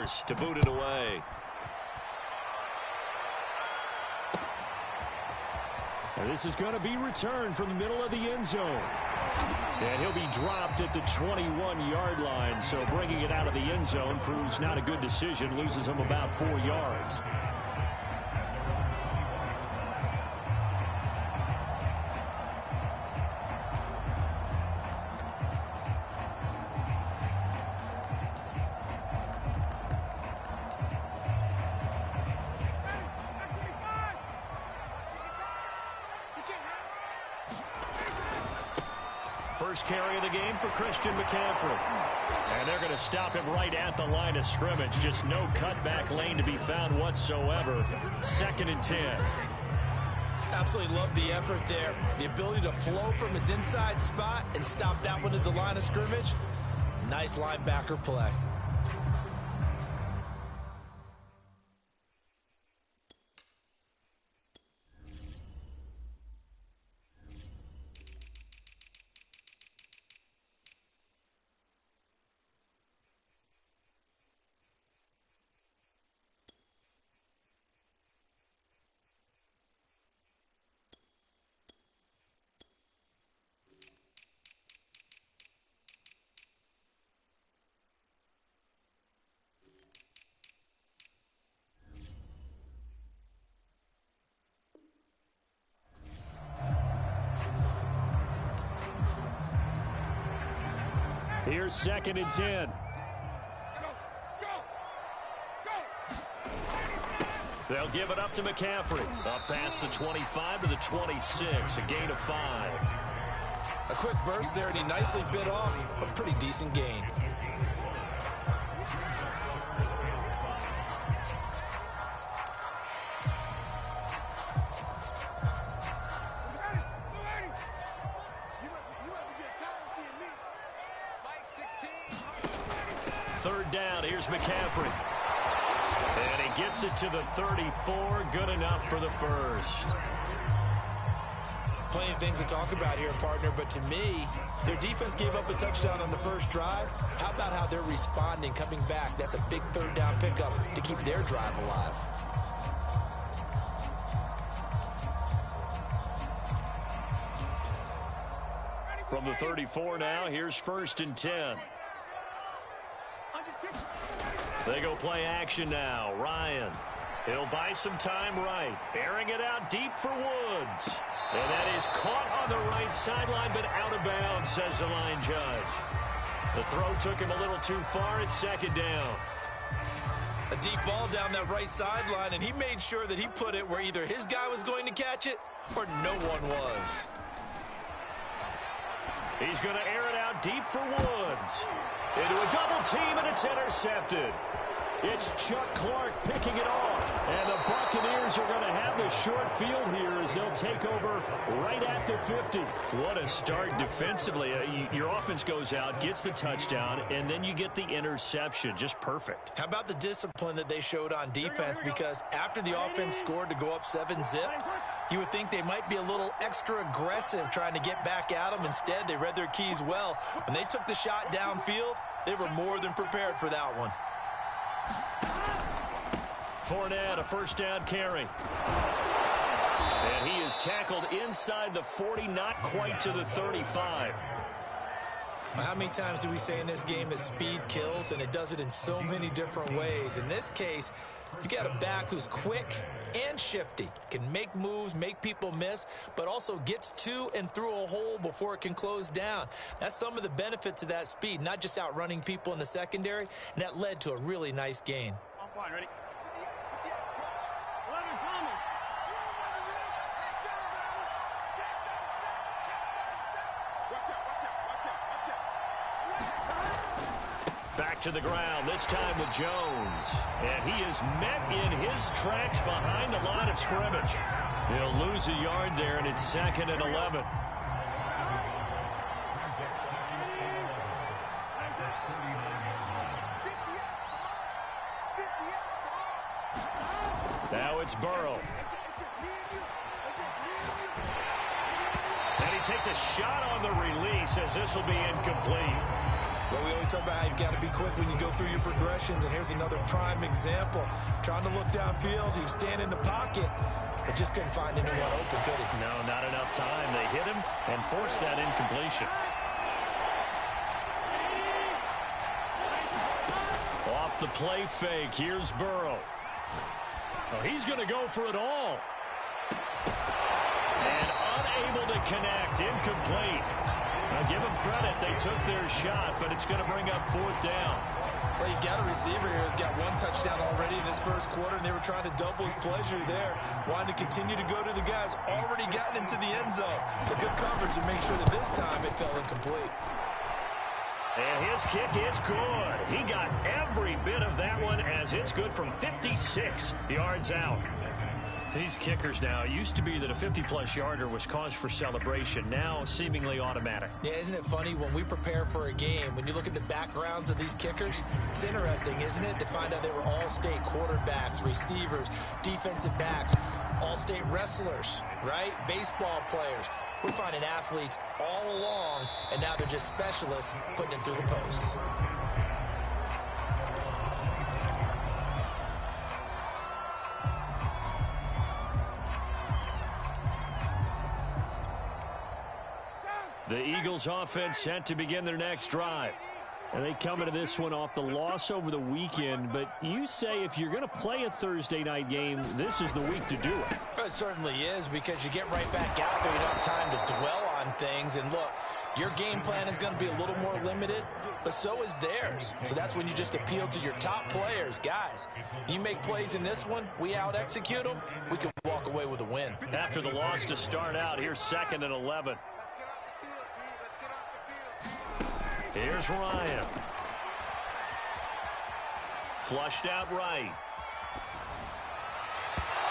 force to boot it away. And this is going to be returned from the middle of the end zone. And he'll be dropped at the 21-yard line. So bringing it out of the end zone proves not a good decision. Loses him about 4 yards. First carry of the game for Christian McCaffrey. And they're going to stop him right at the line of scrimmage. Just no cutback lane to be found whatsoever. 2nd and 10. Absolutely love the effort there. The ability to flow from his inside spot and stop that one at the line of scrimmage. Nice linebacker play. Here's 2nd and 10. They'll give it up to McCaffrey. Up past the 25 to the 26. A gain of 5. A quick burst there, and he nicely bit off a pretty decent gain. Third down, here's McCaffrey. And he gets it to the 34. Good enough for the first. Plenty of things to talk about here, partner, but to me, their defense gave up a touchdown on the first drive. How about how they're responding, coming back? That's a big third down pickup to keep their drive alive. From the 34 now, here's 1st and 10. They go play action now. Ryan. He'll buy some time right. Airing it out deep for Woods. And that is caught on the right sideline, but out of bounds, says the line judge. The throw took him a little too far. It's 2nd down. A deep ball down that right sideline, and he made sure that he put it where either his guy was going to catch it or no one was. He's going to air it out deep for Woods. Into a double team, and it's intercepted. It's Chuck Clark picking it off. And the Buccaneers are going to have the short field here as they'll take over right at the 50. What a start defensively. Your offense goes out, gets the touchdown, and then you get the interception. Just perfect. How about the discipline that they showed on defense? Because after the offense scored to go up 7-zip, you would think they might be a little extra aggressive trying to get back at them. Instead, they read their keys well. When they took the shot downfield, they were more than prepared for that one. Fournette, a first down carry. And he is tackled inside the 40, not quite to the 35. How many times do we say in this game that speed kills, and it does it in so many different ways? In this case, you got a back who's quick and shifty, can make moves, make people miss, but also gets to and through a hole before it can close down. That's some of the benefits of that speed, not just outrunning people in the secondary, and that led to a really nice gain. Ready? Back to the ground, this time with Jones. And he is met in his tracks behind the line of scrimmage. He'll lose a yard there, and it's 2nd and 11. Now it's Burrow. And he takes a shot on the release as this will be incomplete. Well, we always talk about how you've got to be quick when you go through your progressions, and here's another prime example. Trying to look downfield, he was standing in the pocket, but just couldn't find anyone open, could he? No, not enough time. They hit him and forced that incompletion. Off the play fake, here's Burrow. Oh, he's going to go for it all. And unable to connect, incomplete. Now give them credit, they took their shot, but it's going to bring up 4th down. Well, you've got a receiver here who's got 1 touchdown already in this first quarter, and they were trying to double his pleasure there. Wanted to continue to go to the guys already gotten into the end zone. But good coverage to make sure that this time it fell incomplete. And his kick is good. He got every bit of that one as it's good from 56 yards out. These kickers now, it used to be that a 50-plus yarder was cause for celebration. Now, seemingly automatic. Yeah, isn't it funny when we prepare for a game, when you look at the backgrounds of these kickers, it's interesting, isn't it, to find out they were all-state quarterbacks, receivers, defensive backs, all-state wrestlers, right? Baseball players. We're finding athletes all along, and now they're just specialists putting it through the posts. The Eagles offense set to begin their next drive. And they come into this one off the loss over the weekend, but you say if you're going to play a Thursday night game, this is the week to do it. It certainly is, because you get right back out there. You don't have time to dwell on things. And look, your game plan is going to be a little more limited, but so is theirs. So that's when you just appeal to your top players. Guys, you make plays in this one, we out-execute them, we can walk away with a win. After the loss to start out, here's 2nd and 11. Here's Ryan. Flushed out right.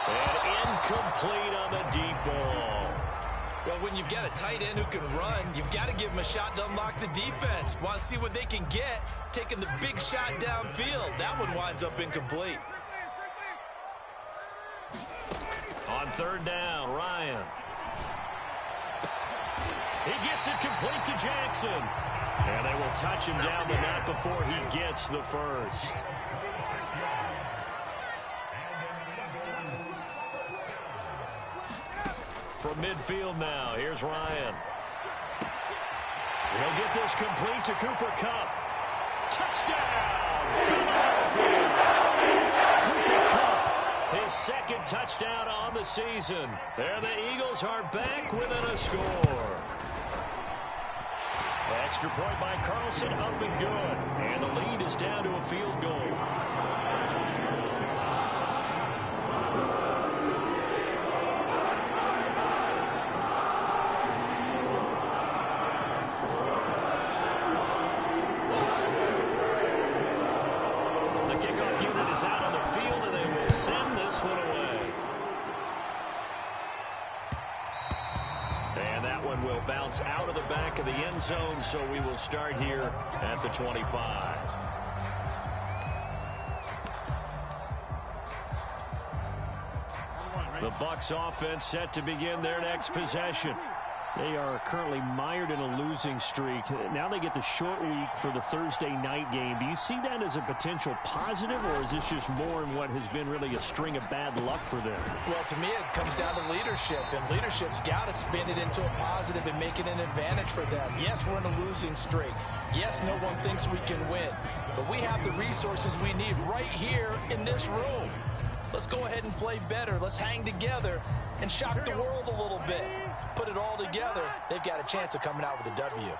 And incomplete on the deep ball. Well, when you've got a tight end who can run, you've got to give him a shot to unlock the defense. Want to see what they can get, taking the big shot downfield. That one winds up incomplete. On 3rd down, Ryan. He gets it complete to Jackson. And they will touch him down the net before he gets the first. From midfield now, here's Ryan. He'll get this complete to Cooper Kupp. Touchdown! Cooper Kupp, his 2nd touchdown on the season. There the Eagles are back within a score. Extra point by Carlson, up and good. And the lead is down to a field goal. The kickoff unit is out on the field, and they will send this one away. And that one will bounce out of the back of the end zone, so we will start here at the 25. The Bucs offense set to begin their next possession. They are currently mired in a losing streak. Now they get the short week for the Thursday night game. Do you see that as a potential positive, or is this just more in what has been really a string of bad luck for them? Well, to me, it comes down to leadership, and leadership's got to spin it into a positive and make it an advantage for them. Yes, we're in a losing streak. Yes, no one thinks we can win, but we have the resources we need right here in this room. Let's go ahead and play better. Let's hang together and shock the world a little bit. Put it all together, they've got a chance of coming out with a W.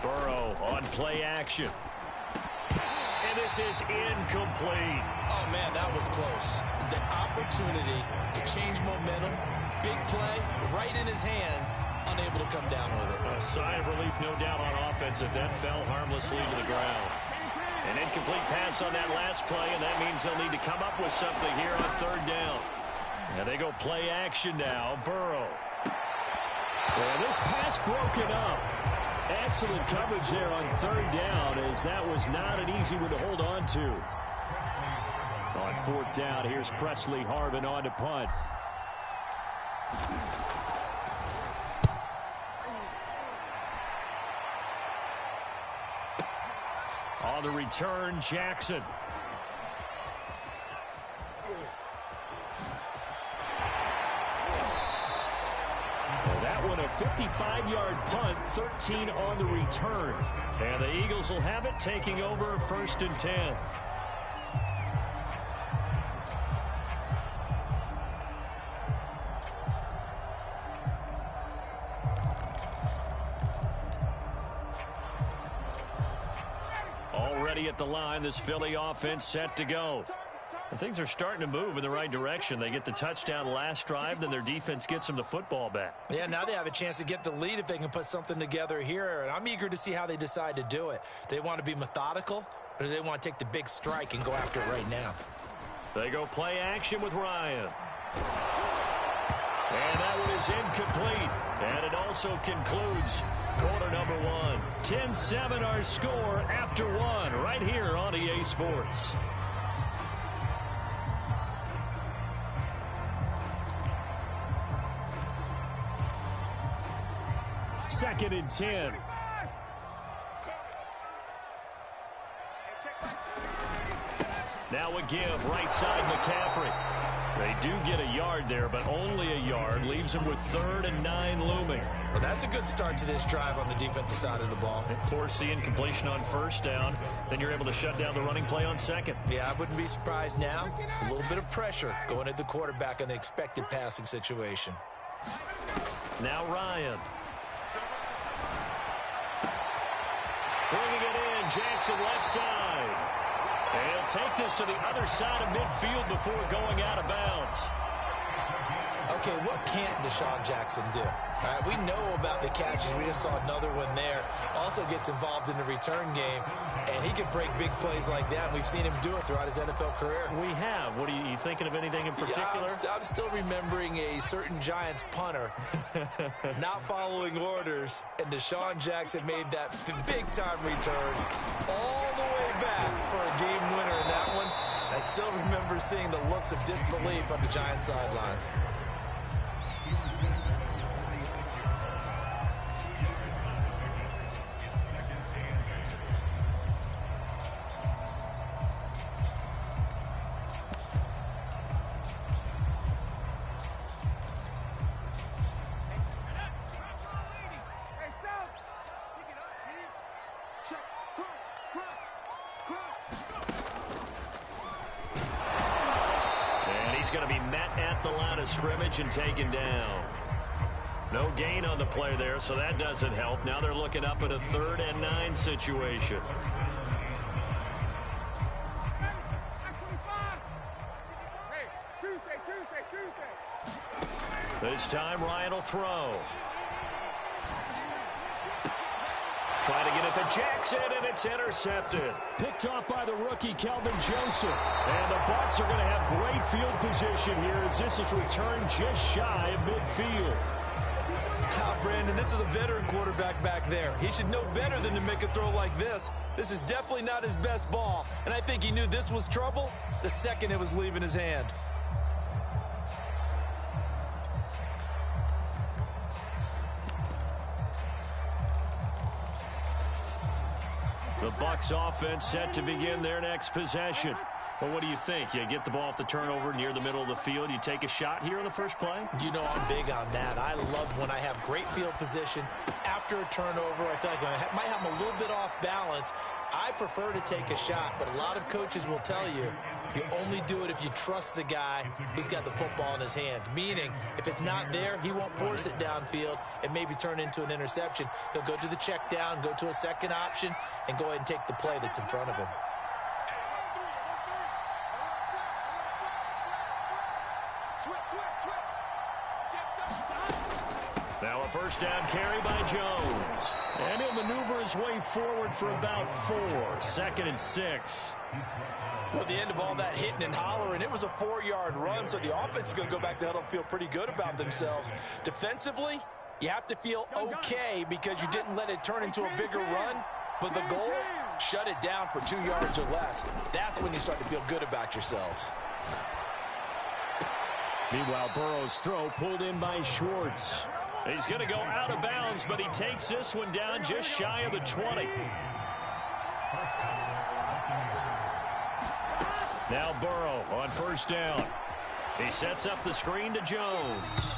Burrow on play action. And this is incomplete. Oh, man, that was close. The opportunity to change momentum, big play, right in his hands, unable to come down with it. A sigh of relief, no doubt, on offense that fell harmlessly to the ground. An incomplete pass on that last play, and that means they'll need to come up with something here on 3rd down. And they go play action now. Burrow. And this pass broken up. Excellent coverage there on 3rd down, as that was not an easy one to hold on to. On fourth down, here's Presley Harvin on to punt. On the return, Jackson. That one a 55-yard punt, 13 on the return. And the Eagles will have it, taking over 1st and 10. Already at the line, this Philly offense set to go. And things are starting to move in the right direction. They get the touchdown last drive, then their defense gets them the football back. Yeah, now they have a chance to get the lead if they can put something together here. And I'm eager to see how they decide to do it. Do they want to be methodical, or do they want to take the big strike and go after it right now? They go play action with Ryan. And that one is incomplete. And it also concludes quarter number 1. 10-7 our score after 1 right here on EA Sports. Second and 10. Now a give, right side McCaffrey. They do get a yard there, but only a yard. Leaves them with 3rd and 9 looming. Well, that's a good start to this drive on the defensive side of the ball. Force the incompletion on 1st down. Then you're able to shut down the running play on 2nd. Yeah, I wouldn't be surprised now. A little bit of pressure going at the quarterback in an expected passing situation. Now Ryan. Bringing it in, Jackson left side. And he'll take this to the other side of midfield before going out of bounds. Okay, what can't Deshaun Jackson do? All right, we know about the catches. We just saw another one there. Also gets involved in the return game, and he can break big plays like that. We've seen him do it throughout his NFL career. We have. What are you thinking of anything in particular? Yeah, I'm still remembering a certain Giants punter not following orders, and Deshaun Jackson made that big-time return all the way back for a game winner in that one. I still remember seeing the looks of disbelief on the Giants sideline. Scrimmage and taken down. No gain on the play there, so that doesn't help. Now they're looking up at a 3rd and 9 situation. This time Ryan will throw. Trying to get it to Jackson, and it's intercepted. Picked off by the rookie, Kelvin Joseph. And the Bucs are going to have great field position here as this is returned just shy of midfield. Brandon, this is a veteran quarterback back there. He should know better than to make a throw like this. This is definitely not his best ball, and I think he knew this was trouble the second it was leaving his hand. The Bucs offense set to begin their next possession. Well, what do you think? You get the ball off the turnover near the middle of the field. You take a shot here on the first play? You know I'm big on that. I love when I have great field position after a turnover. I feel like I might have them a little bit off balance. I prefer to take a shot, but a lot of coaches will tell you you only do it if you trust the guy who's got the football in his hands. Meaning, if it's not there, he won't force it downfield and maybe turn into an interception. He'll go to the check down, go to a second option, and go ahead and take the play that's in front of him. Now a first down carry by Jones. And he'll maneuver his way forward for about 4. 2nd and 6. Well, at the end of all that hitting and hollering, it was a 4-yard run, so the offense is going to go back to huddle and feel pretty good about themselves. Defensively, you have to feel okay because you didn't let it turn into a bigger run. But the goal, Shut it down for 2 yards or less. That's when you start to feel good about yourselves. Meanwhile, Burrow's throw pulled in by Schwartz. He's going to go out of bounds, but he takes this one down just shy of the 20. Now Burrow on first down. He sets up the screen to Jones.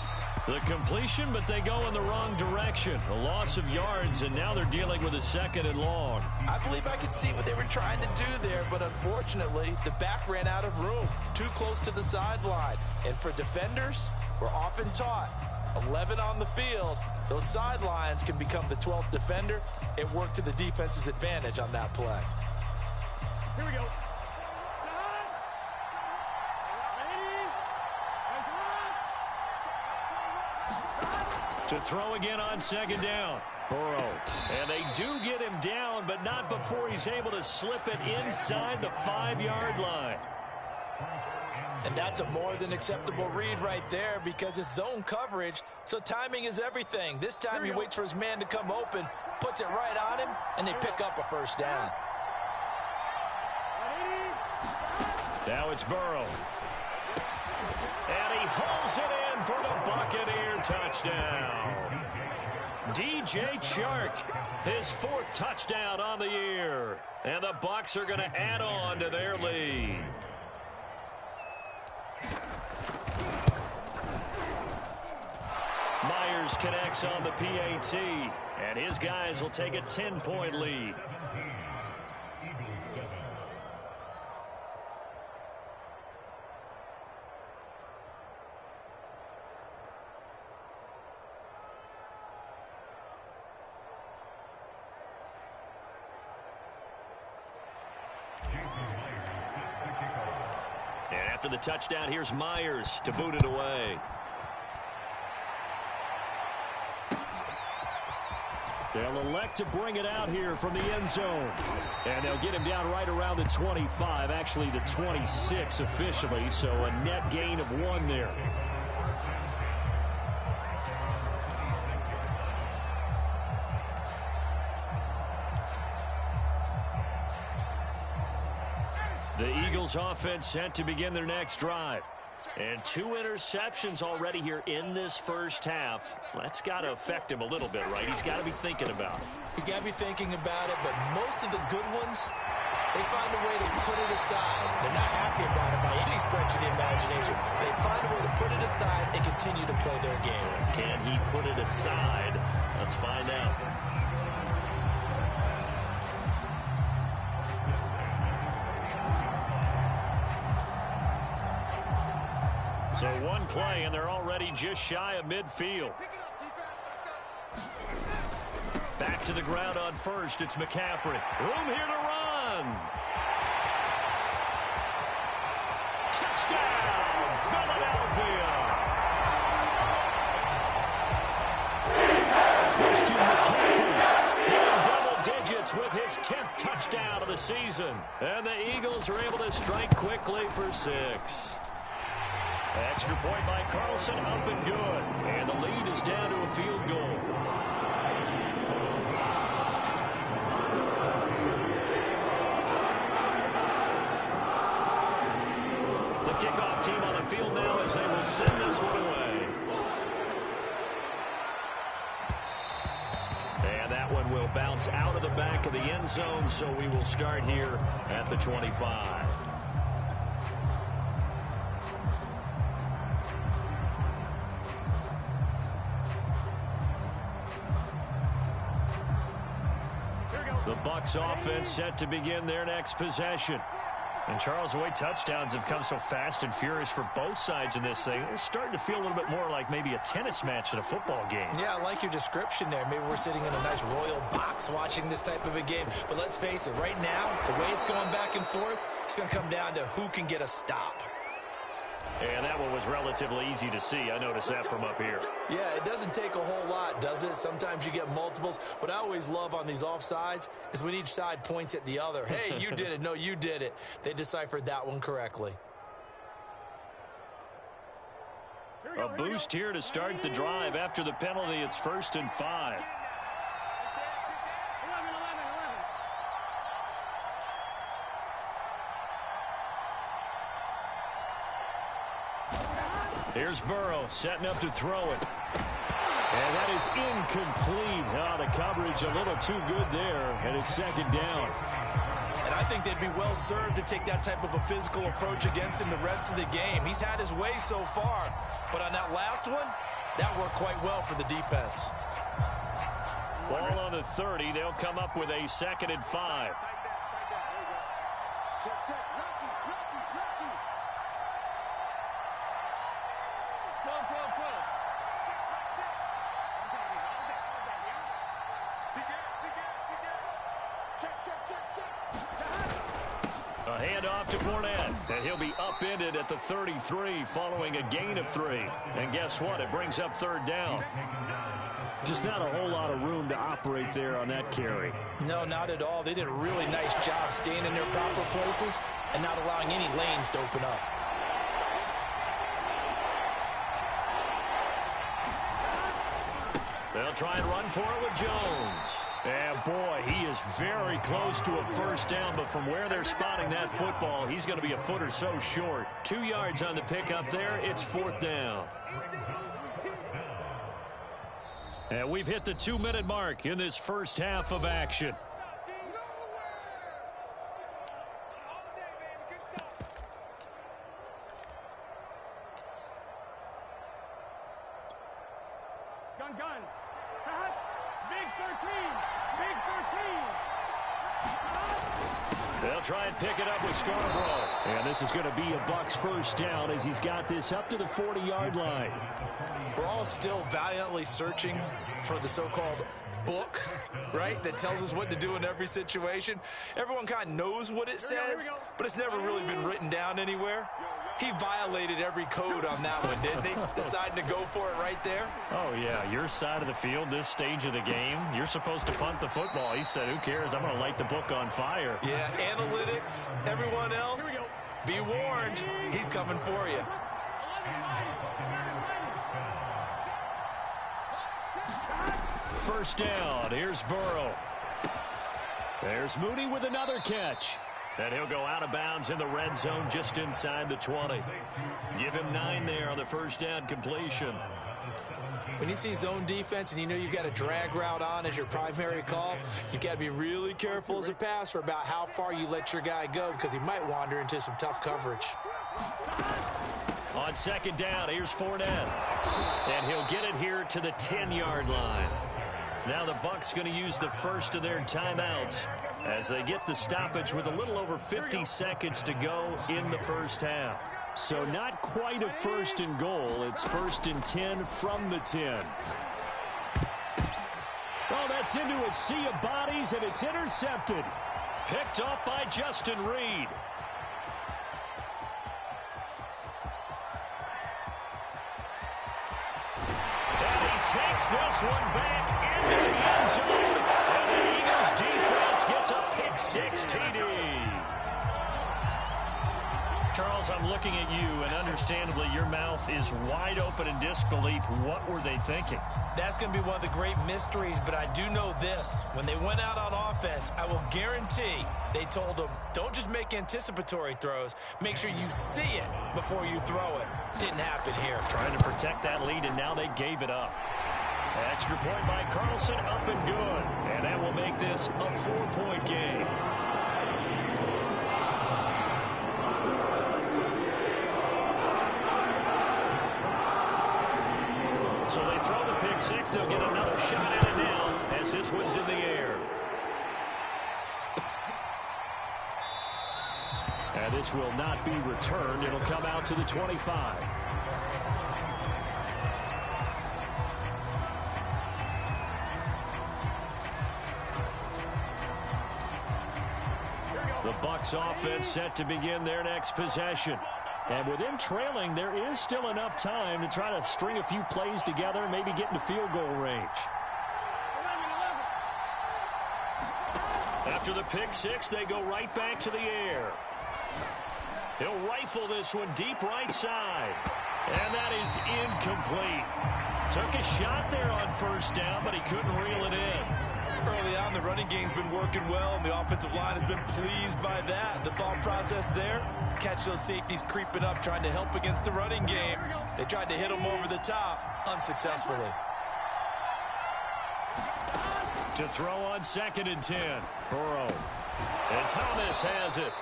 The completion, but they go in the wrong direction. A loss of yards, and now they're dealing with a 2nd and long. I believe I could see what they were trying to do there, but unfortunately, the back ran out of room. Too close to the sideline. And for defenders, we're often taught, 11 on the field, those sidelines can become the 12th defender. It worked to the defense's advantage on that play. Here we go. To throw again on 2nd down. Burrow. And they do get him down, but not before he's able to slip it inside the 5-yard line. And that's a more than acceptable read right there because it's zone coverage, so timing is everything. This time he waits for his man to come open, puts it right on him, and they pick up a first down. Now it's Burrow. And he hauls it in for the Buccaneer touchdown. DJ Chark, his 4th touchdown on the year. And the Bucs are going to add on to their lead. Myers connects on the PAT, and his guys will take a 10-point lead. And after the touchdown, here's Myers to boot it away. They'll elect to bring it out here from the end zone. And they'll get him down right around the 25, actually the 26 officially, so a net gain of 1 there. The Eagles offense set to begin their next drive. And 2 interceptions already here in this first half. That's got to affect him a little bit, right? He's got to be thinking about it. He's got to be thinking about it, but most of the good ones, they find a way to put it aside. They're not happy about it by any stretch of the imagination. They find a way to put it aside and continue to play their game. Can he put it aside? Let's find out. So 1 play, and they're already just shy of midfield. Back to the ground on first. It's McCaffrey. Room here to run. Touchdown, Philadelphia. Christian McCaffrey in double digits with his 10th touchdown of the season. And the Eagles are able to strike quickly for 6. Extra point by Carlson, up and good. And the lead is down to a field goal. The kickoff team on the field now as they will send this one away. And that one will bounce out of the back of the end zone, so we will start here at the 25. The Bucs offense set to begin their next possession. And Charles, the way touchdowns have come so fast and furious for both sides in this thing, it's starting to feel a little bit more like maybe a tennis match than a football game. Yeah, I like your description there. Maybe we're sitting in a nice royal box watching this type of a game. But let's face it, right now, the way it's going back and forth, it's going to come down to who can get a stop. And that one was relatively easy to see. I noticed that from up here. Yeah, it doesn't take a whole lot, does it? Sometimes you get multiples. What I always love on these offsides is when each side points at the other. Hey, you did it. No, you did it. They deciphered that one correctly. A boost here to start the drive. After the penalty, it's 1st and 5. Here's Burrow setting up to throw it. And that is incomplete. Oh, the coverage a little too good there, and it's second down. And I think they'd be well served to take that type of a physical approach against him the rest of the game. He's had his way so far, but on that last one, that worked quite well for the defense. Ball on the 30. They'll come up with a 2nd and 5. A handoff to Fournette, and he'll be upended at the 33 following a gain of 3. And guess what? It brings up 3rd down. Just not a whole lot of room to operate there on that carry. No, not at all. They did a really nice job staying in their proper places and not allowing any lanes to open up. They'll try and run for it with Jones. And boy, he is very close to a 1st down, but from where they're spotting that football, he's going to be a foot or so short. 2 yards on the pickup there. It's 4th down. And we've hit the 2-minute mark in this first half of action. Gun. Big 13. Big 13. They'll try and pick it up with Scarborough. And this is going to be a Bucs 1st down as he's got this up to the 40-yard line. We're all still valiantly searching for the so-called book, right, that tells us what to do in every situation. Everyone kind of knows what it says, but it's never really been written down anywhere. He violated every code on that one, didn't he? Deciding to go for it right there. Oh, yeah, your side of the field, this stage of the game, you're supposed to punt the football. He said, who cares? I'm going to light the book on fire. Yeah, analytics, everyone else, be warned, he's coming for you. First down. Here's Burrow. There's Mooney with another catch. And he'll go out of bounds in the red zone just inside the 20. Give him 9 there on the first down completion. When you see zone defense and you know you've got a drag route on as your primary call, you've got to be really careful as a passer about how far you let your guy go because he might wander into some tough coverage. On 2nd down, here's Fournette. And he'll get it here to the 10-yard line. Now the Bucs going to use the first of their timeouts as they get the stoppage with a little over 50 seconds to go in the first half. So not quite a 1st and goal. It's 1st and 10 from the 10. Oh, that's into a sea of bodies, and it's intercepted. Picked off by Justin Reed. And he takes this one back into the end zone. And the Eagles defense gets a pick-6 TD. Charles, I'm looking at you, and understandably, your mouth is wide open in disbelief. What were they thinking? That's going to be one of the great mysteries, but I do know this. When they went out on offense, I will guarantee they told them, don't just make anticipatory throws. Make sure you see it before you throw it. Didn't happen here. Trying to protect that lead, and now they gave it up. Extra point by Carlson, up and good. And that will make this a 4-point game. So they throw the pick-6. They'll get another shot at it now as this one's in the air. And this will not be returned. It'll come out to the 25. The Bucs offense set to begin their next possession. And with them trailing, there is still enough time to try to string a few plays together, maybe get into field goal range. After the pick-6, they go right back to the air. He'll rifle this one deep right side. And that is incomplete. Took a shot there on 1st down, but he couldn't reel it in. Early on, the running game's been working well, and the offensive line has been pleased by that. The thought process there, catch those safeties creeping up, trying to help against the running game. They tried to hit them over the top, unsuccessfully. To throw on 2nd and 10. Burrow. And Thomas has it.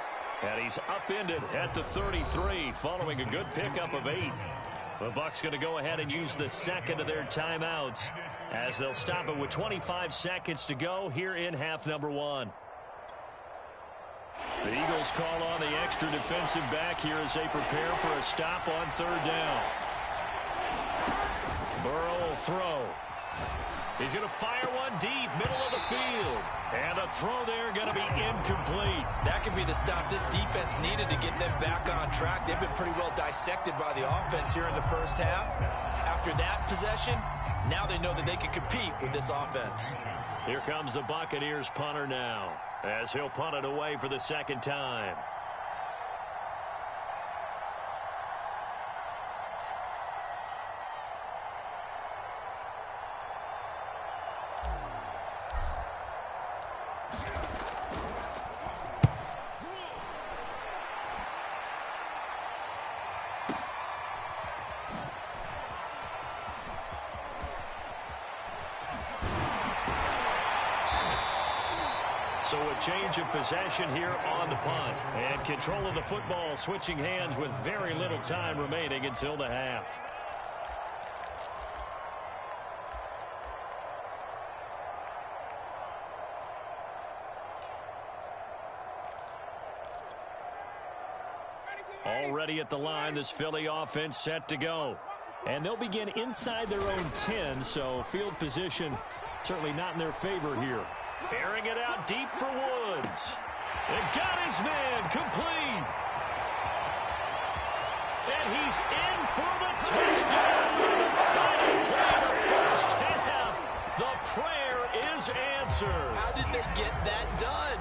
And he's upended at the 33 following a good pickup of 8. The Bucs going to go ahead and use the second of their timeouts as they'll stop it with 25 seconds to go here in half number 1. The Eagles call on the extra defensive back here as they prepare for a stop on 3rd down. Burrow will throw. He's going to fire one deep, middle of the field. And the throw there going to be incomplete. That could be the stop this defense needed to get them back on track. They've been pretty well dissected by the offense here in the first half. After that possession, now they know that they can compete with this offense. Here comes the Buccaneers punter now, as he'll punt it away for the 2nd time. So a change of possession here on the punt. And control of the football switching hands with very little time remaining until the half. Already at the line, this Philly offense set to go. And they'll begin inside their own 10, so field position certainly not in their favor here. Airing it out deep for Woods. And got his man complete. And he's in for the touchdown. Final play of the first half. The prayer is answered. How did they get that done?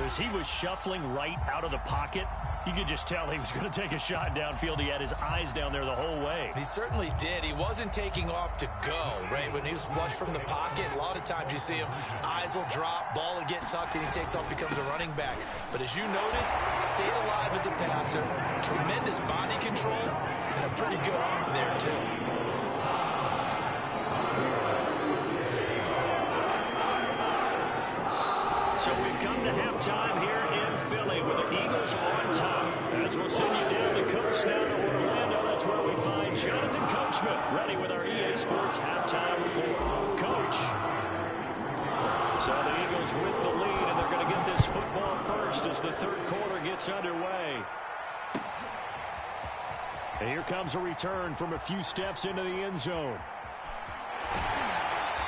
As he was shuffling right out of the pocket, you could just tell he was going to take a shot downfield. He had his eyes down there the whole way. He certainly did. He wasn't taking off to go, right? When he was flush from the pocket, a lot of times you see him, eyes will drop, ball will get tucked, and he takes off, becomes a running back. But as you noted, stayed alive as a passer, tremendous body control, and a pretty good arm there, too. So we've come to halftime here in Philly with the Eagles on top. As we'll send you down the coast now to Orlando, that's where we find Jonathan Coachman ready with our EA Sports halftime report. Coach. So the Eagles with the lead, and they're going to get this football first as the 3rd quarter gets underway. And here comes a return from a few steps into the end zone.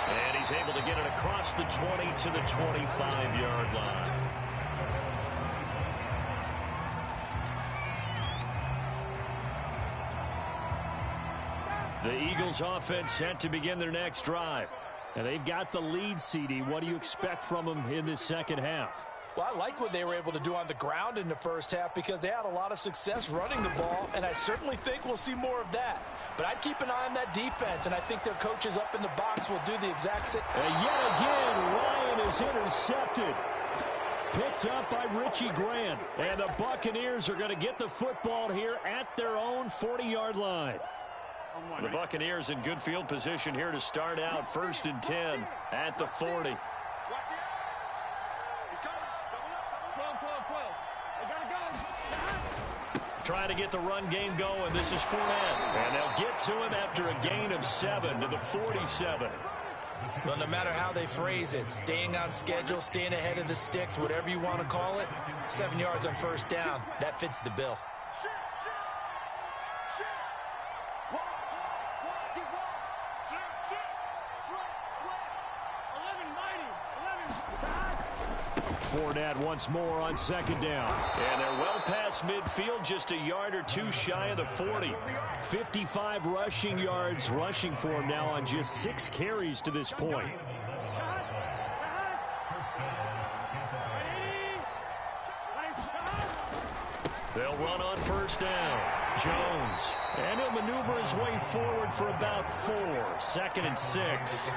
And he's able to get it across the 20 to the 25-yard line. The Eagles offense set to begin their next drive. And they've got the lead, CD. What do you expect from them in this second half? Well, I like what they were able to do on the ground in the first half because they had a lot of success running the ball, and I certainly think we'll see more of that. But I'd keep an eye on that defense, and I think their coaches up in the box will do the exact same. And yet again, Ryan is intercepted. Picked up by Richie Grant. And the Buccaneers are going to get the football here at their own 40-yard line. The Buccaneers in good field position here to start out 1st and 10 at the 40. Trying to get the run game going. This is Fournette. And they'll get to him after a gain of 7 to the 47. Well, no matter how they phrase it, staying on schedule, staying ahead of the sticks, whatever you want to call it, 7 yards on 1st down, that fits the bill. Fournette once more on 2nd down. And they're well past midfield, just a yard or two shy of the 40. 55 rushing yards rushing for him now on just 6 carries to this point. They'll run on 1st down. Jones. And he'll maneuver his way forward for about 4. 2nd and 6.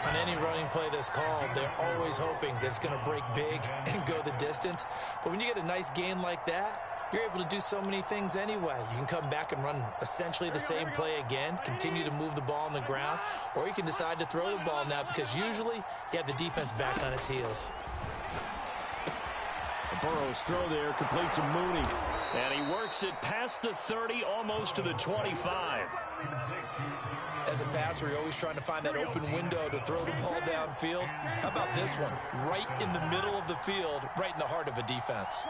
On any running play that's called, they're always hoping that it's going to break big and go the distance. But when you get a nice gain like that, you're able to do so many things anyway. You can come back and run essentially the same play again, continue to move the ball on the ground, or you can decide to throw the ball now because usually you have the defense back on its heels. Burrow's throw there completes to Mooney. And he works it past the 30, almost to the 25. As a passer, you're always trying to find that open window to throw the ball downfield. How about this one? Right in the middle of the field, right in the heart of a defense.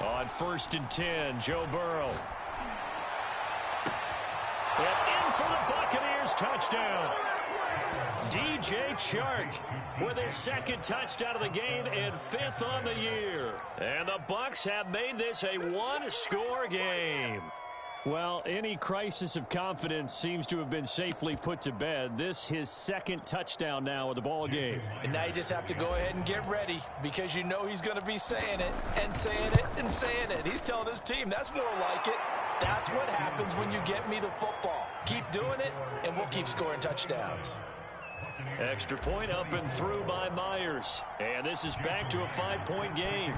On 1st and 10, Joe Burrow. And in for the Buccaneers, touchdown. DJ Chark with his 2nd touchdown of the game and 5th on the year. And the Bucs have made this a 1-score game. Well, any crisis of confidence seems to have been safely put to bed. This his 2nd touchdown now of the ball game. And now you just have to go ahead and get ready because you know he's going to be saying it and saying it and saying it. He's telling his team that's more like it. That's what happens when you get me the football. Keep doing it, and we'll keep scoring touchdowns. Extra point up and through by Myers. And this is back to a 5-point game.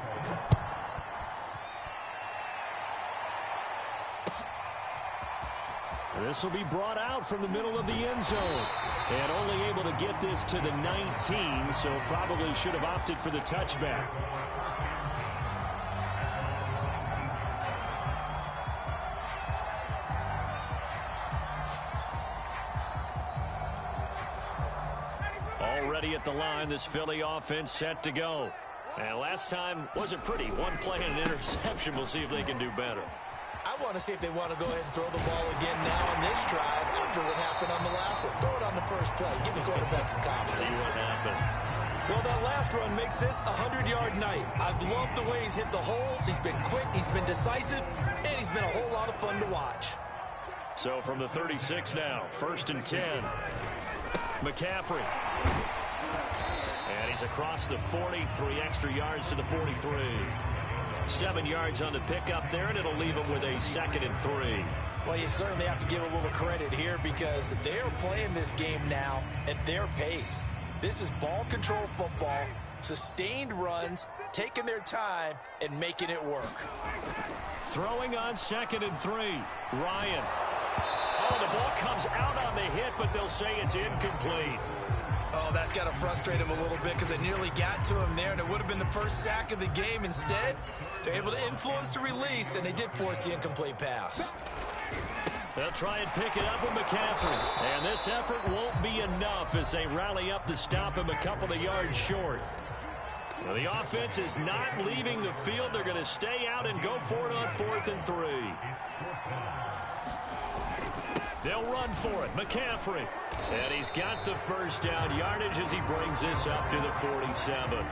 This will be brought out from the middle of the end zone. And only able to get this to the 19, so probably should have opted for the touchback. Already at the line, this Philly offense set to go. And last time wasn't pretty. 1 play and an interception. We'll see if they can do better. I want to see if they want to go ahead and throw the ball again now on this drive after what happened on the last one. Throw it on the first play. Give the quarterback some confidence. See what happens. Well, that last run makes this a 100-yard night. I've loved the way he's hit the holes. He's been quick. He's been decisive. And he's been a whole lot of fun to watch. So from the 36 now, 1st and 10. McCaffrey. And he's across the 40, 3 extra yards to the 43. 7 yards on the pickup there, and it'll leave him with a 2nd and 3. Well, you certainly have to give a little credit here because they are playing this game now at their pace. This is ball control football, sustained runs, taking their time, and making it work. Throwing on 2nd and 3. Ryan. Oh, the ball comes out on the hit, but they'll say it's incomplete. Oh, that's got to frustrate him a little bit because they nearly got to him there, and it would have been the first sack of the game. Instead, they're able to influence the release, and they did force the incomplete pass. They'll try and pick it up with McCaffrey. And this effort won't be enough as they rally up to stop him a couple of yards short. Well, the offense is not leaving the field. They're going to stay out and go for it on 4th and 3. They'll run for it. McCaffrey. And he's got the first down yardage as he brings this up to the 47.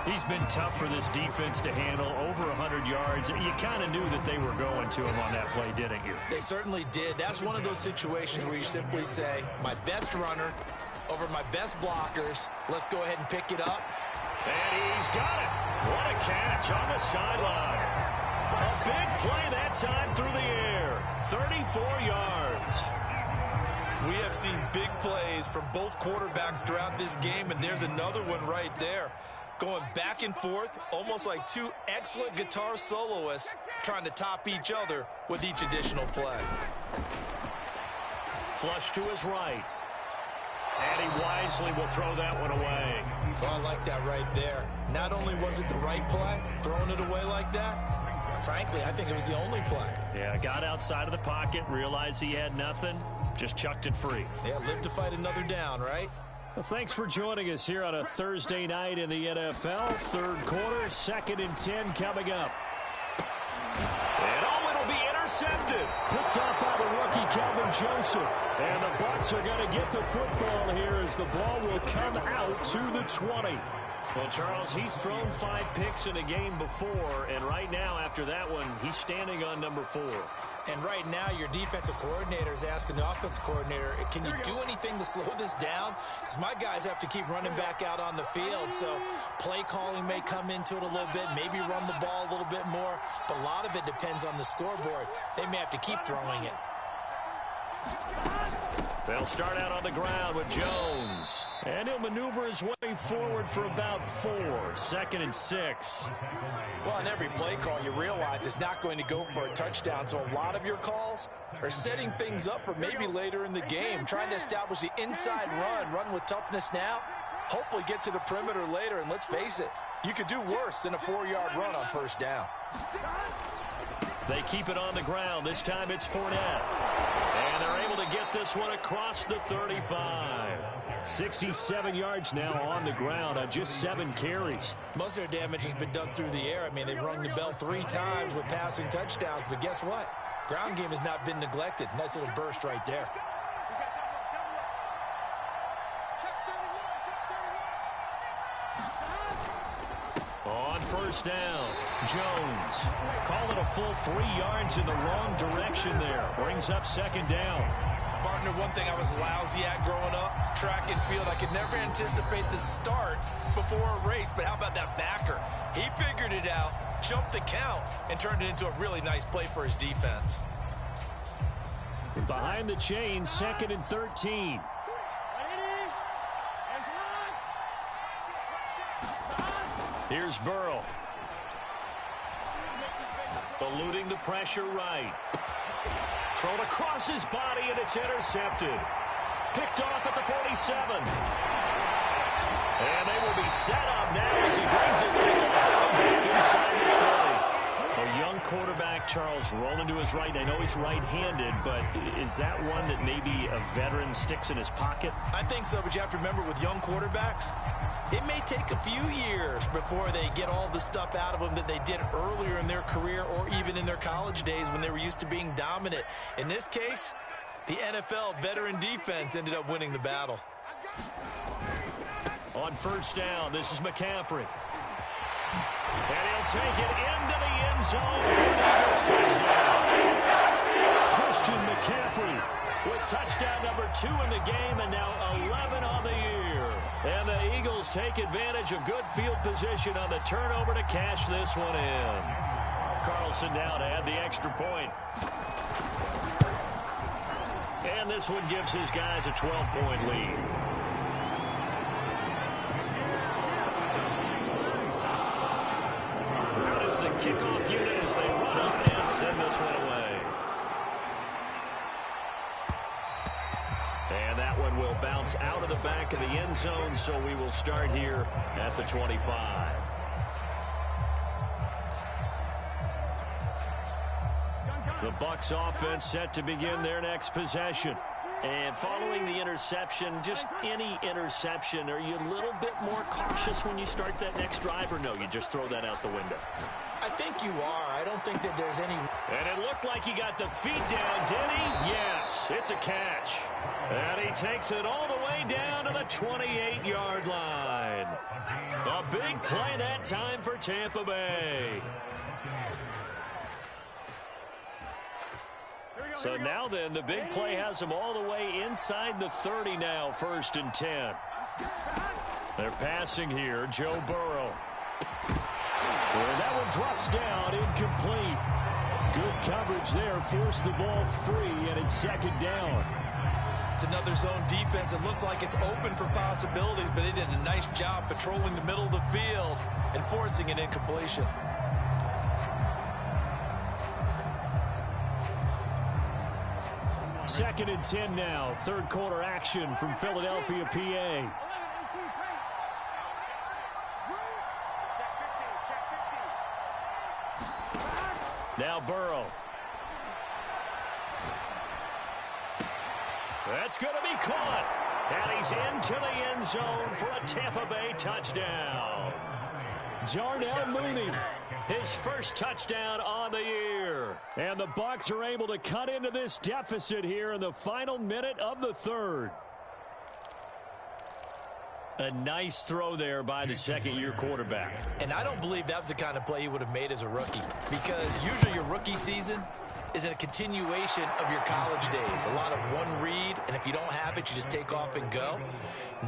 He's been tough for this defense to handle, over 100 yards. You kind of knew that they were going to him on that play, didn't you? They certainly did. That's one of those situations where you simply say, my best runner over my best blockers. Let's go ahead and pick it up. And he's got it. What a catch on the sideline. A big play that time through the air. 34 yards. We have seen big plays from both quarterbacks throughout this game, and there's another one right there. Going back and forth, almost like 2 excellent guitar soloists trying to top each other with each additional play. Flush to his right. And he wisely will throw that one away. Oh, I like that right there. Not only was it the right play, throwing it away like that, frankly, I think it was the only play. Yeah, got outside of the pocket, realized he had nothing, just chucked it free. Yeah, live to fight another down, right? Well, thanks for joining us here on a Thursday night in the NFL. Third quarter, 2nd and 10 coming up. And it'll be intercepted. Picked up by the rookie Calvin Joseph. And the Bucs are going to get the football here as the ball will come out to the 20. Well, Charles, he's thrown 5 picks in a game before, and right now after that one, he's standing on number 4. And right now, your defensive coordinator is asking the offensive coordinator, can you do anything to slow this down? Because my guys have to keep running back out on the field. So play calling may come into it a little bit, maybe run the ball a little bit more. But a lot of it depends on the scoreboard. They may have to keep throwing it. They'll start out on the ground with Jones. And he'll maneuver his way forward for about 4. 2nd and 6. Well, on every play call, you realize it's not going to go for a touchdown. So a lot of your calls are setting things up for maybe later in the game, trying to establish the inside run with toughness now, hopefully get to the perimeter later. And let's face it, you could do worse than a 4-yard run on first down. They keep it on the ground. This time it's Fournette. And they're able to get this one across the 35. 67 yards now on the ground on just 7 carries. Most of their damage has been done through the air. I mean, they've rung the bell 3 times with passing touchdowns. But guess what? Ground game has not been neglected. Nice little burst right there. On first down, Jones. Call it a full 3 yards in the wrong direction there. Brings up 2nd down. Partner, one thing I was lousy at growing up, track and field. I could never anticipate the start before a race, but how about that backer? He figured it out, jumped the count, and turned it into a really nice play for his defense. Behind the chains, 2nd and 13. Here's Burrow. Eluding the pressure right. Thrown across his body, and it's intercepted. Picked off at the 47. And they will be set up now as he brings us back inside the 20. A young quarterback, Charles, rolling to his right. I know he's right-handed, but is that one that maybe a veteran sticks in his pocket? I think so, but you have to remember with young quarterbacks, it may take a few years before they get all the stuff out of them that they did earlier in their career or even in their college days when they were used to being dominant. In this case, the NFL veteran defense ended up winning the battle. On first down, this is McCaffrey. And he'll take it into the end zone for the Eagles touchdown. Christian McCaffrey with touchdown number 2 in the game and now 11 on the year. And the Eagles take advantage of good field position on the turnover to cash this one in. Carlson now to add the extra point. And this one gives his guys a 12-point lead. Out is the kickoff unit as they run up and send this one away. And that one will bounce out of the back of the end zone, so we will start here at the 25. The Bucs offense set to begin their next possession. And following the interception, just any interception, are you a little bit more cautious when you start that next drive, or no, you just throw that out the window? I think you are. I don't think that there's any... And it looked like he got the feet down, did he? Yes, it's a catch. And he takes it all the way down to the 28-yard line. A big play that time for Tampa Bay. So now then, the big play has them all the way inside the 30 now, 1st and 10. They're passing here, Joe Burrow. And that one drops down, incomplete. Good coverage there, forced the ball free, and it's 2nd down. It's another zone defense. It looks like it's open for possibilities, but they did a nice job patrolling the middle of the field and forcing an incompletion. Second and 10 now. 3rd quarter action from Philadelphia, PA. Now Burrow. That's going to be caught. And he's into the end zone for a Tampa Bay touchdown. Darnell Mooney, his first touchdown on the year. And the Bucs are able to cut into this deficit here in the final minute of the 3rd. A nice throw there by the second-year quarterback. And I don't believe that was the kind of play he would have made as a rookie, because usually your rookie season is a continuation of your college days. A lot of one read, and if you don't have it, you just take off and go.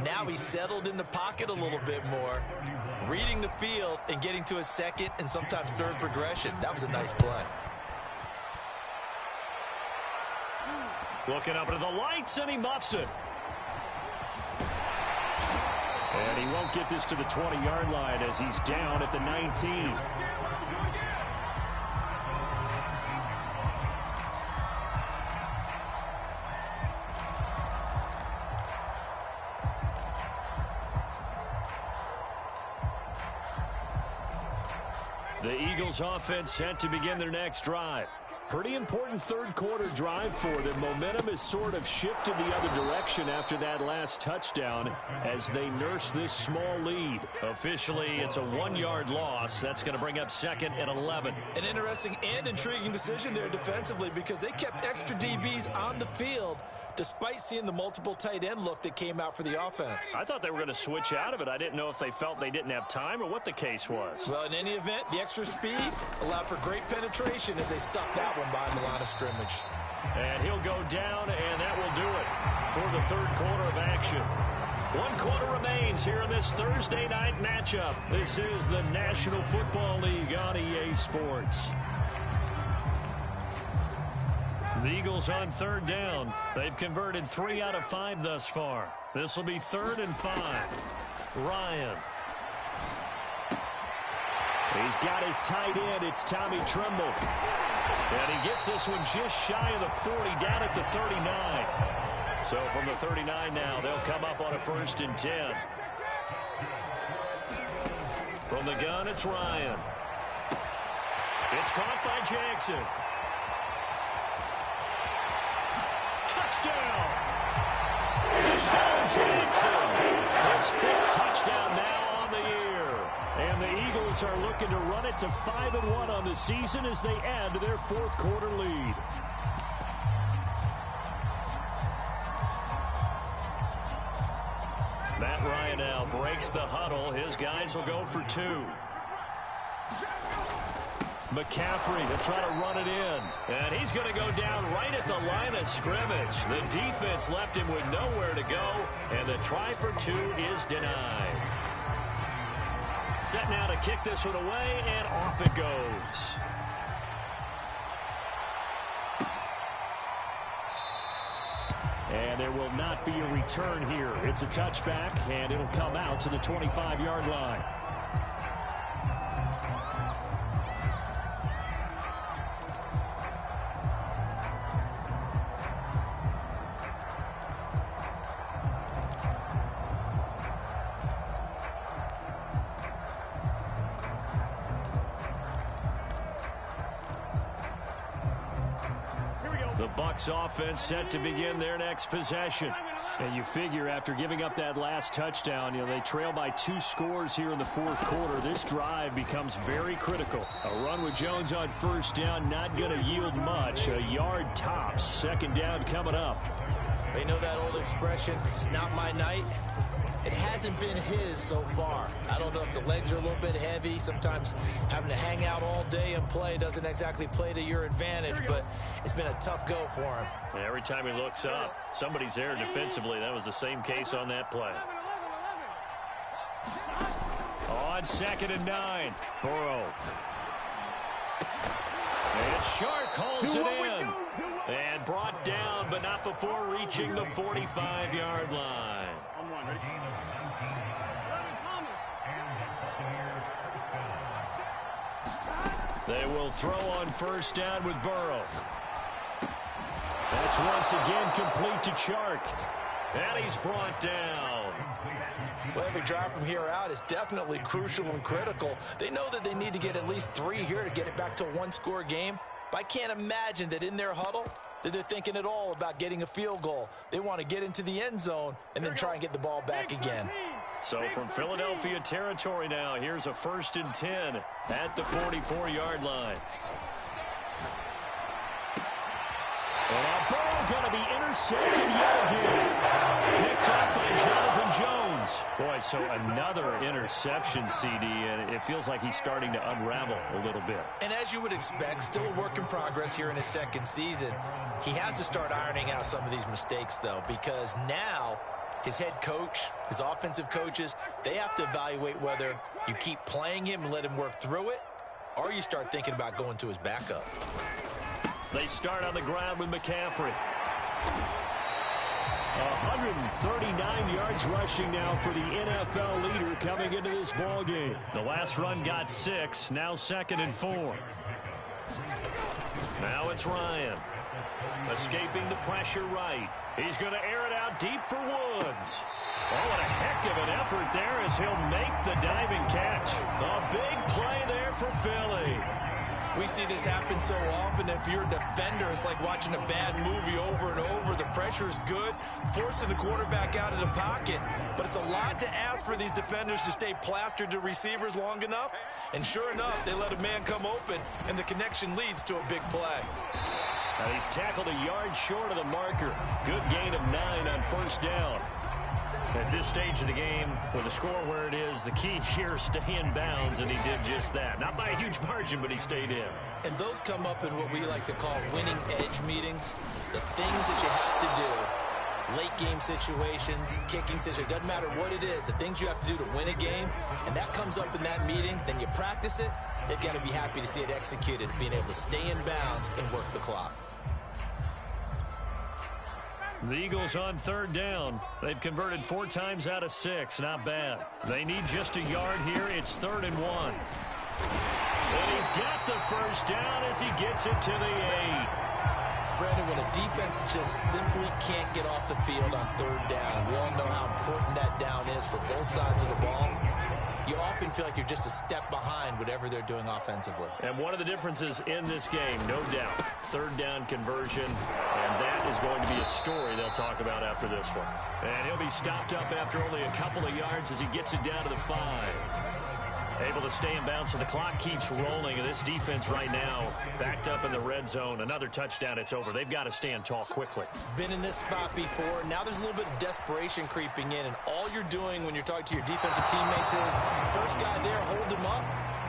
Now he's settled in the pocket a little bit more, reading the field and getting to a second and sometimes third progression. That was a nice play. Looking up into the lights, and he muffs it. And he won't get this to the 20-yard line as he's down at the 19. The Eagles offense set to begin their next drive. Pretty important third quarter drive for them. Momentum has sort of shifted the other direction after that last touchdown as they nurse this small lead. Officially, it's a 1-yard loss. That's going to bring up second and 11. An interesting and intriguing decision there defensively because they kept extra DBs on the field despite seeing the multiple tight end look that came out for the offense. I thought they were going to switch out of it. I didn't know if they felt they didn't have time or what the case was. Well, in any event, the extra speed allowed for great penetration as they stuffed that one behind the line of scrimmage. And he'll go down, and that will do it for the third quarter of action. 1 quarter remains here in this Thursday night matchup. This is the National Football League on EA Sports. The Eagles on third down. They've converted 3 out of 5 thus far. This will be 3rd and 5. Ryan. He's got his tight end. It's Tommy Tremble. And he gets this one just shy of the 40, down at the 39. So from the 39 now, they'll come up on a 1st and 10. From the gun, it's Ryan. It's caught by Jackson. Touchdown! Deshaun Jackson. His 5th touchdown now on the year. And the Eagles are looking to run it to 5-1 on the season as they add to their 4th quarter lead. Matt Ryan now breaks the huddle. His guys will go for 2. McCaffrey to try to run it in. And he's going to go down right at the line of scrimmage. The defense left him with nowhere to go. And the try for 2 is denied. Set now to kick this one away, and off it goes. And there will not be a return here. It's a touchback, and it'll come out to the 25-yard line. Offense set to begin their next possession. And you figure after giving up that last touchdown, they trail by 2 scores here in the 4th quarter. This drive becomes very critical. A run with Jones on 1st down, not going to yield much. A yard tops. 2nd down coming up. They know that old expression, it's not my night. It hasn't been his so far. I don't know if the legs are a little bit heavy. Sometimes having to hang out all day and play doesn't exactly play to your advantage, but it's been a tough go for him. And every time he looks up, somebody's there defensively. That was the same case on that play. On 2nd and 9, Burrow. And Shark calls it in. And brought down, but not before reaching the 45-yard line. They will throw on 1st down with Burrow. That's once again complete to Chark. And he's brought down. Well, every drive from here out is definitely crucial and critical. They know that they need to get at least 3 here to get it back to a 1-score game. But I can't imagine that in their huddle that they're thinking at all about getting a field goal. They want to get into the end zone and then try and get the ball back again. So from Philadelphia territory now, here's a 1st and 10 at the 44-yard line. And Burrow going to be intercepted yet again. Picked up by Jonathan Jones. downs. Boy, so another interception, CD, and it feels like he's starting to unravel a little bit. And as you would expect, still a work in progress here in his second season. He has to start ironing out some of these mistakes, though, because now his head coach, his offensive coaches, they have to evaluate whether you keep playing him and let him work through it, or you start thinking about going to his backup. They start on the ground with McCaffrey. 139 yards rushing now for the NFL leader coming into this ball game. The last run got 6, now 2nd and 4. Now it's Ryan. Escaping the pressure right. He's going to air it out deep for Woods. Oh, what a heck of an effort there as he'll make the diving catch. A big play there for Philly. We see this happen so often. If you're a defender, it's like watching a bad movie over and over. The pressure is good, forcing the quarterback out of the pocket. But it's a lot to ask for these defenders to stay plastered to receivers long enough. And sure enough, they let a man come open, and the connection leads to a big play. And he's tackled a yard short of the marker. Good gain of 9 on first down. At this stage of the game, with the score where it is, the key here is stay in bounds, and he did just that. Not by a huge margin, but he stayed in. And those come up in what we like to call winning edge meetings. The things that you have to do, late game situations, kicking situations, doesn't matter what it is, the things you have to do to win a game, and that comes up in that meeting, then you practice it, they've got to be happy to see it executed, being able to stay in bounds and work the clock. The Eagles on third down. They've converted 4 times out of 6. Not bad. They need just a yard here. It's 3rd and 1. And he's got the first down as he gets it to the 8. Brandon, when a defense just simply can't get off the field on third down, we all know how important that down is for both sides of the ball, you often feel like you're just a step behind whatever they're doing offensively. And one of the differences in this game, no doubt, third down conversion, and that is going to be a story they'll talk about after this one. And he'll be stopped up after only a couple of yards as he gets it down to the 5. Able to stay in bounds, so the clock keeps rolling. And this defense right now, backed up in the red zone. Another touchdown, it's over. They've got to stand tall quickly. Been in this spot before. Now there's a little bit of desperation creeping in. And all you're doing when you're talking to your defensive teammates is, first guy there, hold him up.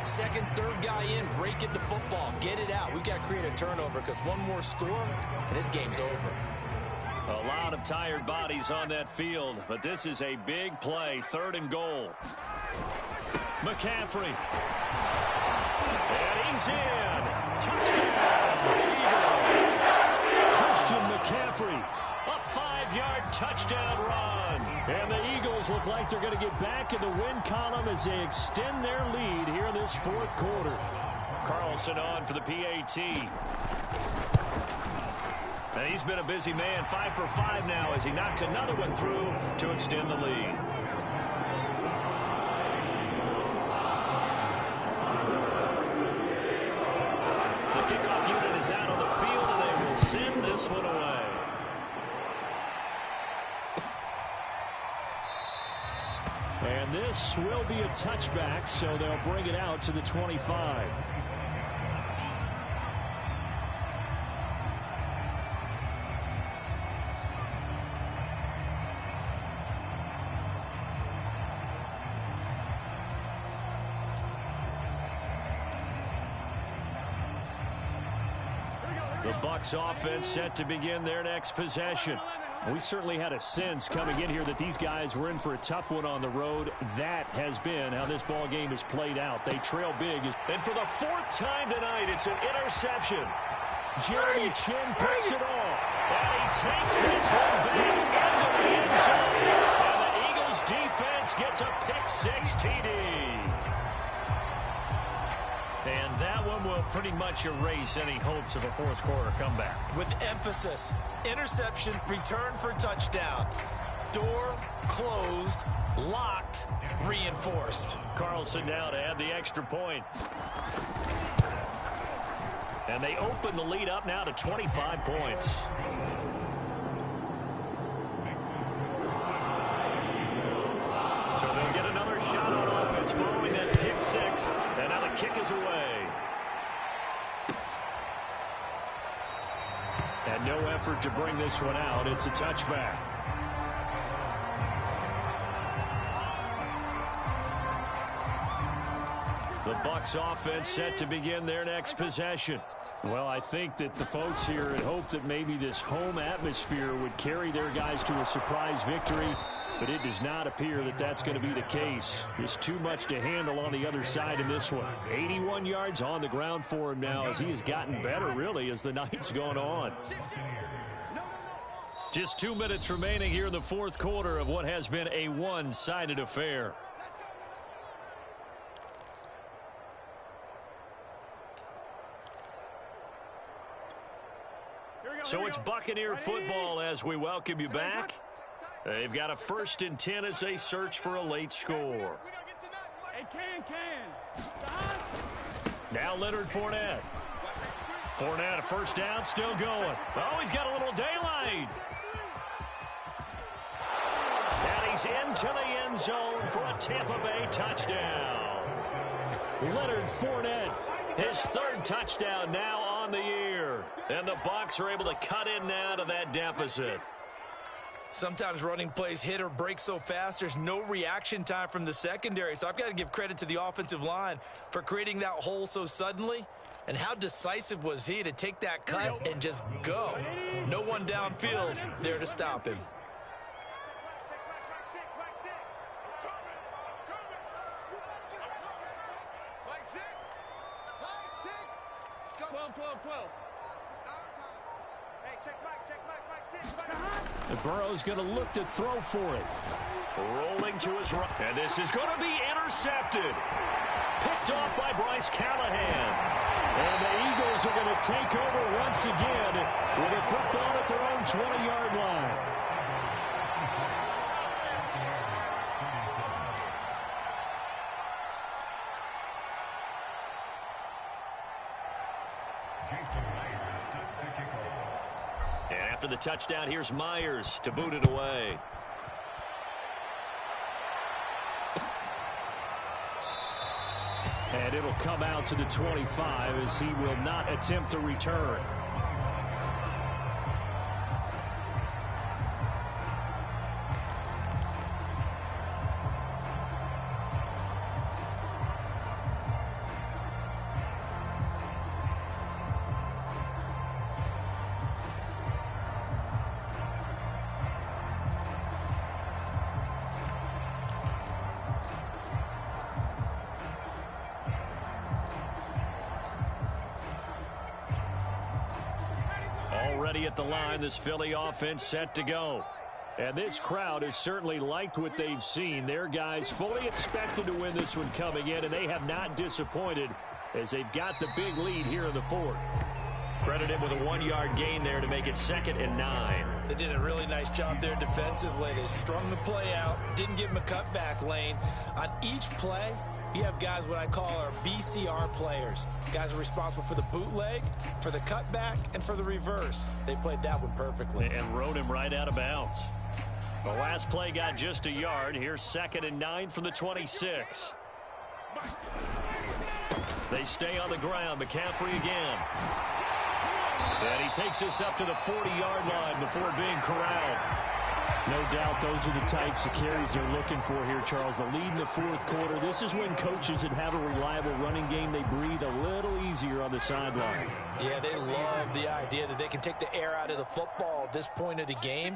Second, third guy in, break it the football. Get it out. We've got to create a turnover because one more score, and this game's over. A lot of tired bodies on that field, but this is a big play, 3rd and goal. McCaffrey. And he's in. Touchdown, Eagles. Christian McCaffrey. A 5-yard touchdown run. And the Eagles look like they're going to get back in the win column as they extend their lead here in this 4th quarter. Carlson on for the PAT. And he's been a busy man, 5 for 5 now as he knocks another one through to extend the lead. The kickoff unit is out on the field, and they will send this one away. And this will be a touchback, so they'll bring it out to the 25. The Bucs offense set to begin their next possession. We certainly had a sense coming in here that these guys were in for a tough one on the road. That has been how this ball game has played out. They trail big. And for the 4th time tonight, it's an interception. Jeremy Chin picks it off. And he takes this one back into the end zone. And the Eagles defense gets a pick-6 TD. And that one will pretty much erase any hopes of a 4th quarter comeback. With emphasis, interception, return for touchdown. Door closed, locked, reinforced. Carlson now to add the extra point. And they open the lead up now to 25 points. So they'll get another shot on offense following that pick-6. And now the kick is away. And no effort to bring this one out. It's a touchback. The Bucs offense set to begin their next possession. Well, I think that the folks here had hoped that maybe this home atmosphere would carry their guys to a surprise victory, but it does not appear that that's going to be the case. There's too much to handle on the other side in this one. 81 yards on the ground for him now as he has gotten better, really, as the night's gone on. Just 2 minutes remaining here in the fourth quarter of what has been a one-sided affair. So it's Buccaneer football as we welcome you back. They've got a 1st and 10 as they search for a late score. Hey, Can. Now Leonard Fournette. Fournette, a first down, still going. Oh, he's got a little daylight. And he's into the end zone for a Tampa Bay touchdown. Leonard Fournette, his 3rd touchdown now on the year. And the Bucs are able to cut in now to that deficit. Sometimes running plays hit or break so fast, there's no reaction time from the secondary. So I've got to give credit to the offensive line for creating that hole so suddenly. And how decisive was he to take that cut and just go? No one downfield there to stop him. The Burrow's going to look to throw for it. Rolling to his right. And this is going to be intercepted. Picked off by Bryce Callahan. And the Eagles are going to take over once again with a football at their own 20-yard line. And after the touchdown, here's Myers to boot it away. And it'll come out to the 25 as he will not attempt to return. Already at the line, this Philly offense set to go. And this crowd has certainly liked what they've seen. Their guys fully expected to win this one coming in, and they have not disappointed as they've got the big lead here in the fourth. Credited with a 1-yard gain there to make it 2nd and 9. They did a really nice job there defensively. They strung the play out, didn't give him a cutback lane. On each play, you have guys what I call our BCR players. Guys are responsible for the bootleg, for the cutback, and for the reverse. They played that one perfectly. And rode him right out of bounds. The last play got just a yard. Here's 2nd and 9 from the 26. They stay on the ground. McCaffrey again. And he takes this up to the 40-yard line before being corralled. No doubt those are the types of carries they're looking for here, Charles. The lead in the fourth quarter. This is when coaches that have a reliable running game, they breathe a little easier on the sideline. Yeah, they love the idea that they can take the air out of the football at this point of the game.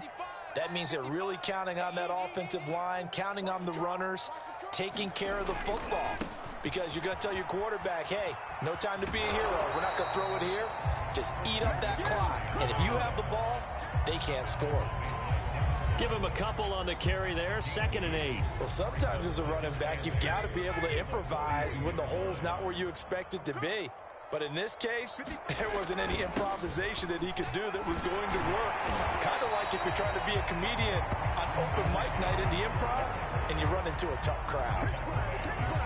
That means they're really counting on that offensive line, counting on the runners, taking care of the football. Because you're going to tell your quarterback, hey, no time to be a hero. We're not going to throw it here. Just eat up that clock. And if you have the ball, they can't score. Give him a couple on the carry there. 2nd and 8. Well, sometimes as a running back, you've got to be able to improvise when the hole's not where you expect it to be. But in this case, there wasn't any improvisation that he could do that was going to work. Kind of like if you're trying to be a comedian on open mic night in the improv and you run into a tough crowd.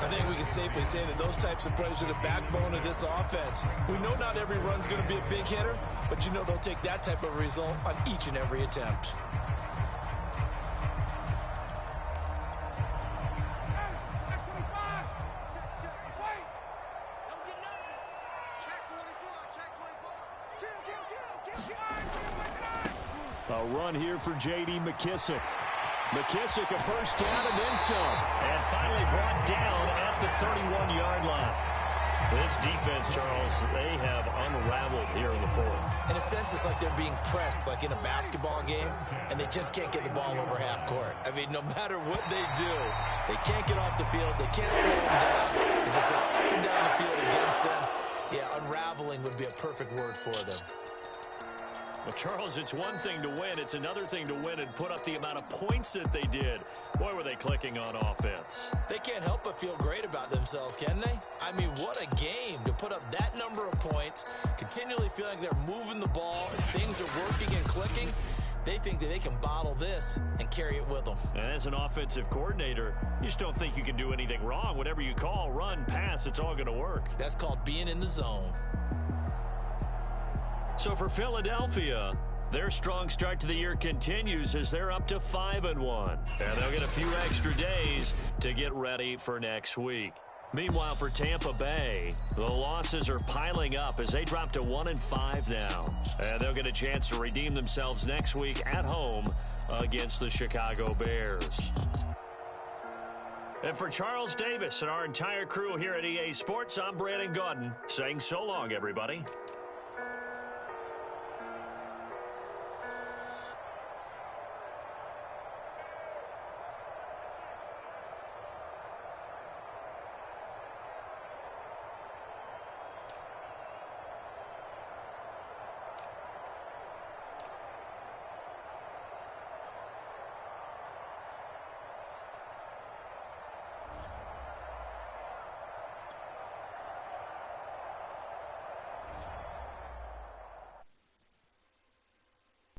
I think we can safely say that those types of plays are the backbone of this offense. We know not every run's going to be a big hitter, but you know they'll take that type of result on each and every attempt. A run here for J.D. McKissick. McKissick a first down and then some. And finally brought down at the 31-yard line. This defense, Charles, they have unraveled here in the fourth. In a sense, it's like they're being pressed like in a basketball game, and they just can't get the ball over half court. I mean, no matter what they do, they can't get off the field. They can't slow them down. They just go up and down the field against them. Yeah, unraveling would be a perfect word for them. Well, Charles, it's one thing to win. It's another thing to win and put up the amount of points that they did. Boy, were they clicking on offense. They can't help but feel great about themselves, can they? I mean, what a game to put up that number of points, continually feeling like they're moving the ball, and things are working and clicking. They think that they can bottle this and carry it with them. And as an offensive coordinator, you just don't think you can do anything wrong. Whatever you call, run, pass, it's all going to work. That's called being in the zone. So for Philadelphia, their strong start to the year continues as they're up to 5-1. And they'll get a few extra days to get ready for next week. Meanwhile, for Tampa Bay, the losses are piling up as they drop to 1-5 now. And they'll get a chance to redeem themselves next week at home against the Chicago Bears. And for Charles Davis and our entire crew here at EA Sports, I'm Brandon Gaudin saying so long, everybody.